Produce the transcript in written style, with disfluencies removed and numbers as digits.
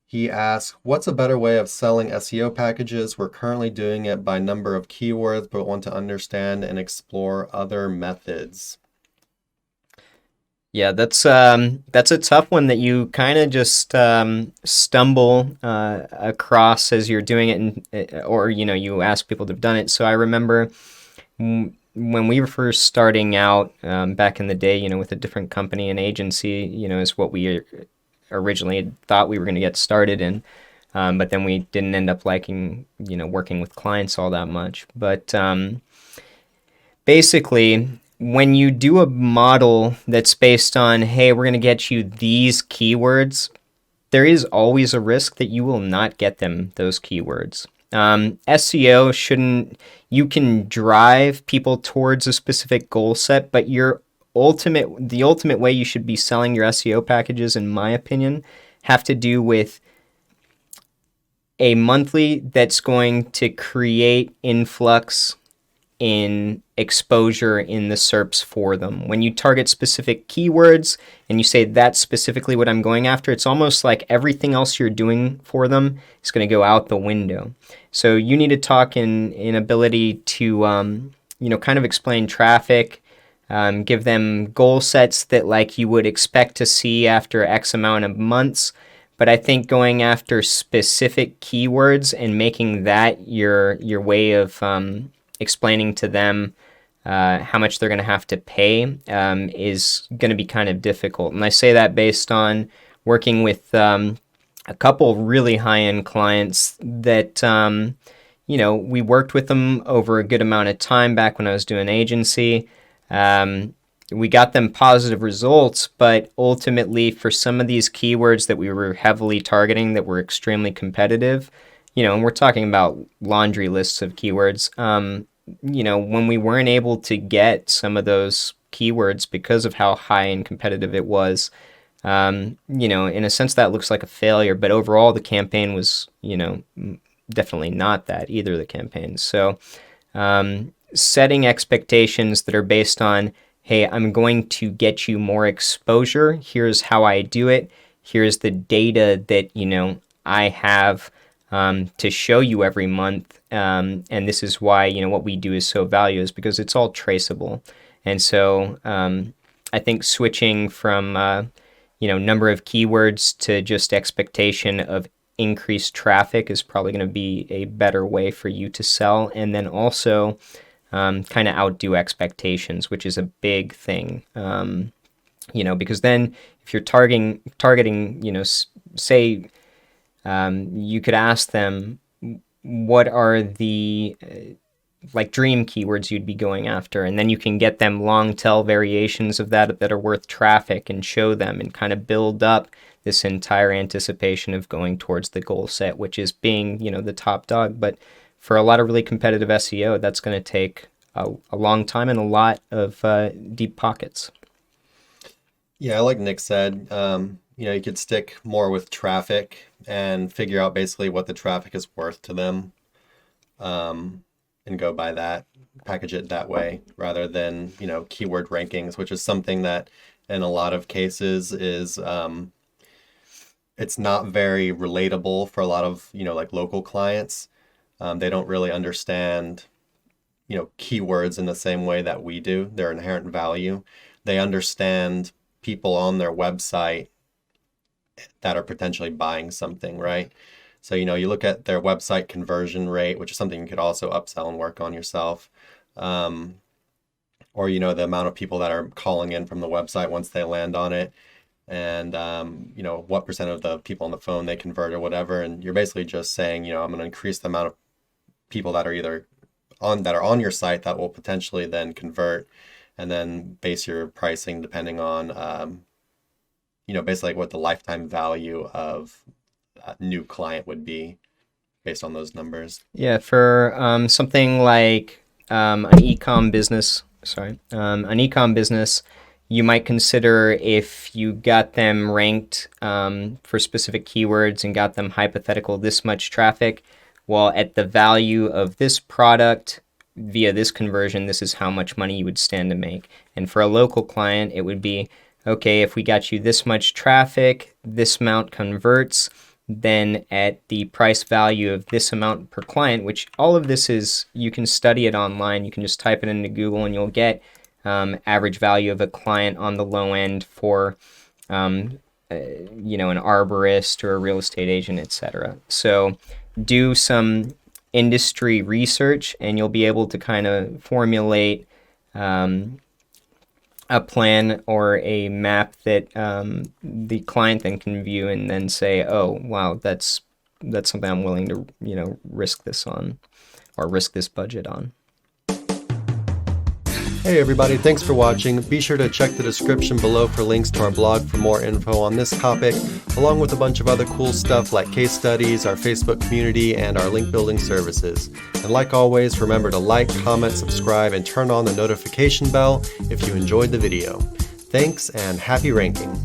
He asks, what's a better way of selling SEO packages? We're currently doing it by number of keywords, but want to understand and explore other methods. Yeah, that's a tough one that you kind of just stumble across as you're doing it, or you ask people that have done it. So I remember when we were first starting out back in the day, with a different company and agency, is what we originally thought we were going to get started in. But then we didn't end up liking, working with clients all that much. But basically, when you do a model that's based on, hey, we're going to get you these keywords, there is always a risk that you will not get those keywords. SEO shouldn't, you can drive people towards a specific goal set, but the ultimate way you should be selling your SEO packages, in my opinion, have to do with a monthly that's going to create influx in exposure in the SERPs for them. When you target specific keywords and you say that's specifically what I'm going after, it's almost like everything else you're doing for them is going to go out the window. So you need to talk in ability to kind of explain traffic, give them goal sets that like you would expect to see after X amount of months. But I think going after specific keywords and making that your way of explaining to them how much they're going to have to pay is going to be kind of difficult. And I say that based on working with a couple really high-end clients that, we worked with them over a good amount of time back when I was doing agency. We got them positive results, but ultimately for some of these keywords that we were heavily targeting that were extremely competitive, and we're talking about laundry lists of keywords, when we weren't able to get some of those keywords because of how high and competitive it was, in a sense that looks like a failure, but overall the campaign was, definitely not that, either of the campaigns. So setting expectations that are based on, hey, I'm going to get you more exposure. Here's how I do it. Here's the data that, I have to show you every month. And this is why, what we do is so valuable, is because it's all traceable. And so I think switching from, number of keywords to just expectation of increased traffic is probably going to be a better way for you to sell. And then also kind of outdo expectations, which is a big thing. Because then if you're targeting, say, you could ask them, what are the dream keywords you'd be going after, and then you can get them long tail variations of that are worth traffic and show them and kind of build up this entire anticipation of going towards the goal set, which is being, the top dog. But for a lot of really competitive SEO, that's going to take a long time and a lot of deep pockets. Yeah, like Nick said, you could stick more with traffic and figure out basically what the traffic is worth to them, and go by that, package it that way, rather than, keyword rankings, which is something that in a lot of cases is, it's not very relatable for a lot of, like local clients. They don't really understand, keywords in the same way that we do, their inherent value. They understand people on their website that are potentially buying something, right? So, you look at their website conversion rate, which is something you could also upsell and work on yourself. Or, the amount of people that are calling in from the website once they land on it. And, what percent of the people on the phone they convert or whatever. And you're basically just saying, I'm going to increase the amount of people that are either on your site that will potentially then convert, and then base your pricing depending on, basically what the lifetime value of a new client would be based on those numbers. Yeah, for something like an e-com business, you might consider, if you got them ranked for specific keywords and got them hypothetical this much traffic, well, at the value of this product via this conversion, this is how much money you would stand to make. And for a local client, it would be, okay, if we got you this much traffic, this amount converts, then at the price value of this amount per client, which all of this is, you can study it online. You can just type it into Google and you'll get average value of a client on the low end for, an arborist or a real estate agent, etc. So do some industry research and you'll be able to kind of formulate a plan or a map that the client then can view and then say, oh, wow, that's something I'm willing to, risk this on, or risk this budget on. Hey everybody, thanks for watching. Be sure to check the description below for links to our blog for more info on this topic, along with a bunch of other cool stuff like case studies, our Facebook community, and our link building services. And like always, remember to like, comment, subscribe, and turn on the notification bell if you enjoyed the video. Thanks and happy ranking.